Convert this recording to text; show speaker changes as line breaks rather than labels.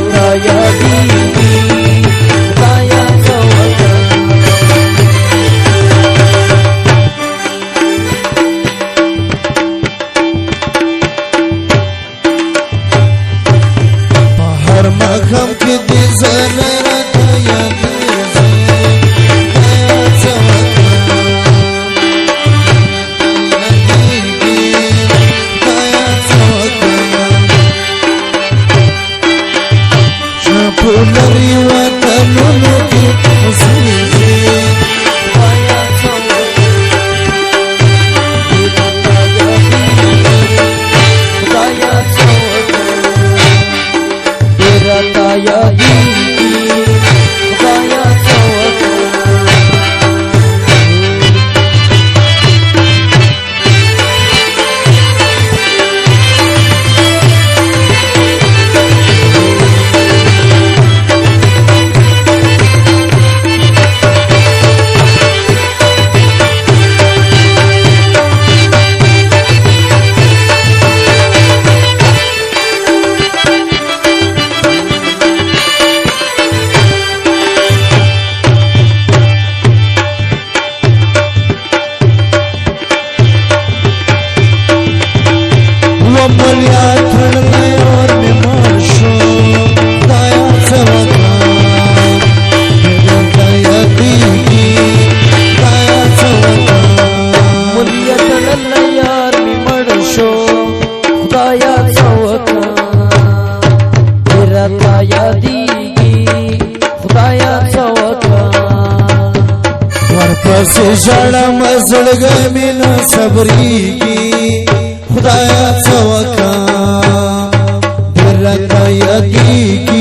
بیرتا یادیږي خدایا څه وکړم
په هر مقام کې دې زنه راته یادېږي خدایا څه لري وطنونو کې اوسېږي
خدایا څه وکړم خدایا څه وکړم بیرتا یادیږي خدایا څه وکړم
وملیا تړلی اور مې مړ شو خدایا څه وکړم بیرته یادېږي خدایا څه وکړم
ملیا تړلی یار مې مړ شو خدایا څه وکړم بیرتا یادیږي خدایا څه وکړم
ورپسې ژړم زړګی مې نه صبرېږي خدایا څه وکړم بیرته یادېږي